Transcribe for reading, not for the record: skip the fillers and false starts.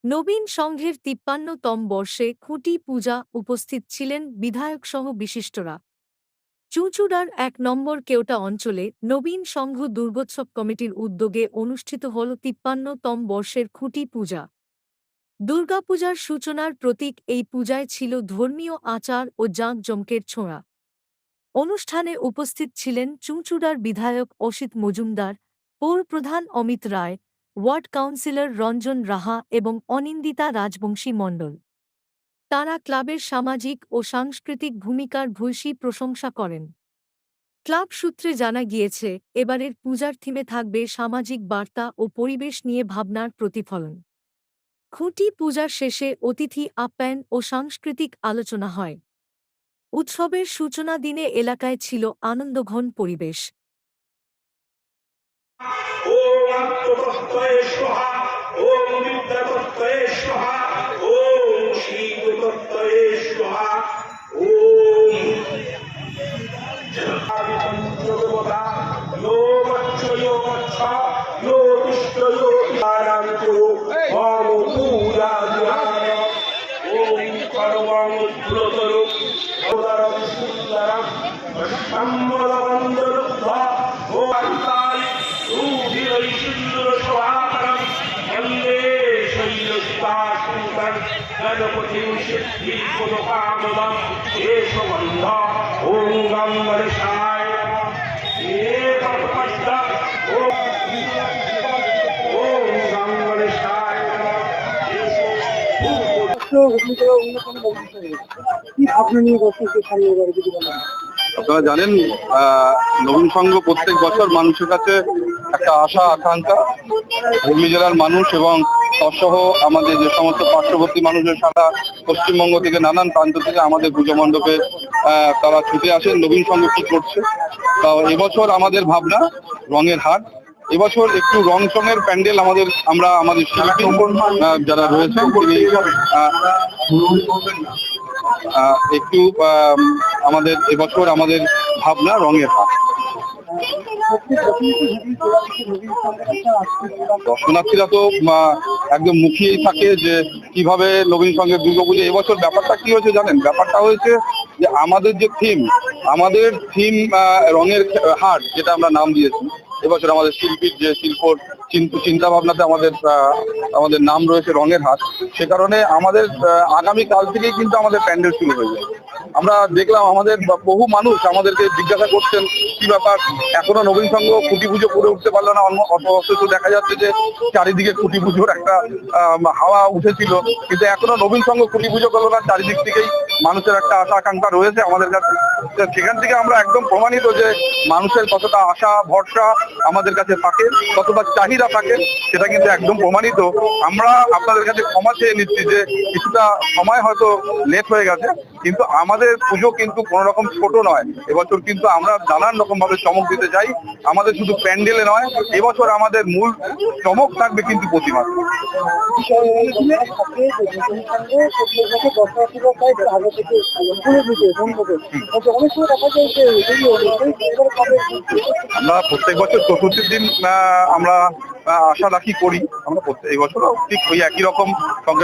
নবীন সংঘের ৫৩তম বর্ষে খুঁটি পূজা উপস্থিত ছিলেন বিধায়কসহ বিশিষ্টরা। চুঁচুড়ার ১ নম্বর কেওটা অঞ্চলে নবীন সংঘ দুর্গোৎসব কমিটির উদ্যোগে অনুষ্ঠিত হল ৫৩তম বর্ষের খুঁটি পূজা। দুর্গাপূজার সূচনার প্রতীক এই পূজায় ছিল ধর্মীয় আচার ও জাঁকজমকের ছোঁয়া। অনুষ্ঠানে উপস্থিত ছিলেন চুঁচুড়ার বিধায়ক অসিত মজুমদার, পৌরপ্রধান অমিত রায়, ওয়ার্ড কাউন্সিলর রঞ্জন রাহা এবং অনিন্দিতা রাজবংশী মণ্ডল। তাঁরা ক্লাবের সামাজিক ও সাংস্কৃতিক ভূমিকার ভূয়সী প্রশংসা করেন। ক্লাব সূত্রে জানা গিয়েছে, এবারের পূজার থিমে থাকবে সামাজিক বার্তা ও পরিবেশ নিয়ে ভাবনার প্রতিফলন। খুঁটি পূজার শেষে অতিথি আপ্যায়ন ও সাংস্কৃতিক আলোচনা হয়। উৎসবের সূচনা দিনে এলাকায় ছিল আনন্দঘন পরিবেশ। ওম আত্মতত্ত্বয়ে স্বাহা, ওম বিদ্যাতত্ত্বয়ে স্বাহা, ওম শীততত্ত্বয়ে স্বাহা, ওম জগৎ यो वच्च यो वच्छ यो तिष्ठ यो तिष्ठानान्तो ओम पूजायाय ओम सर्वं सुरतरु उदरं सुन्दरं सम्मलवन्दरुद्धा ओम ताय रूधिरै सुन्दरशोभाकरं वन्दे शैलसुताशङ्करं गणपतिं सिद्धिप्रदकामदं केशवन्ध ओम गं गणेशाय আপনারা জানেন, নবীন সংঘ প্রত্যেক বছর মানুষের কাছে একটা আশা আকাঙ্ক্ষা, হুগলি জেলার মানুষ এবং তৎসহ আমাদের যে সমস্ত পার্শ্ববর্তী মানুষের সারা পশ্চিমবঙ্গ থেকে নানান প্রান্ত থেকে আমাদের পুজো মণ্ডপে তারা ছুটে আসেন নবীন সংঘ কি করছে। তা এবছর আমাদের ভাবনা রঙের হাট। এবছর একটু রং চঙের প্যান্ডেল আমরা আমাদের শিল্পী যারা রয়েছেন তিনি একটু আমাদের এবছর আমাদের ভাবনা রঙের হাট। দর্শনার্থীরা তো একদম মুখিয়েই থাকে যে কিভাবে নবীন সংঘের দুর্গাপুজো। এবছর ব্যাপারটা কি হয়েছে জানেন? ব্যাপারটা হয়েছে যে আমাদের যে থিম রঙের হাট, যেটা আমরা নাম দিয়েছি এবছর আমাদের শিল্পীর যে চিন্তা ভাবনাতে আমাদের নাম রয়েছে রঙের হাট। সে কারণে আমাদের আগামী কাল থেকেই কিন্তু আমাদের প্যান্ডেল শুরু হয়ে যায়। আমরা দেখলাম আমাদের বহু মানুষ আমাদেরকে জিজ্ঞাসা করছেন কি ব্যাপার, এখনো নবীন সংঘ খুঁটি পুজো করে উঠতে পারলো না। অথচ দেখা যাচ্ছে যে চারিদিকে খুঁটি পুজোর একটা হাওয়া উঠেছিল, কিন্তু এখনো নবীন সংঘ খুঁটি পুজো করলো না। চারিদিক থেকেই মানুষের একটা আশা আকাঙ্ক্ষা রয়েছে আমাদের কাছে। সেখান থেকে আমরা একদম প্রমাণিত যে মানুষের কতটা আশা ভরসা আমাদের কাছে থাকে, কতটা চাহিদা থাকে, সেটা কিন্তু একদম প্রমাণিত। আমরা আপনাদের কাছে ক্ষমা চেয়ে নিচ্ছি যে কিছুটা সময় হয়তো লেট হয়ে গেছে, কিন্তু আমাদের পুজো কিন্তু কোনো রকম ছোট নয়। এবছর কিন্তু আমরা নানান রকম ভাবে চমক দিতে চাই। আমাদের শুধু প্যান্ডেলে নয়, এবছর আমাদের মূল চমক থাকবে কিন্তু প্রতিমা। আমরা প্রত্যেক বছর চতুর্থীর দিন আমরা আশা রাখি করি। আমরা এই বছরও ঠিক ওই একই রকম সঙ্গে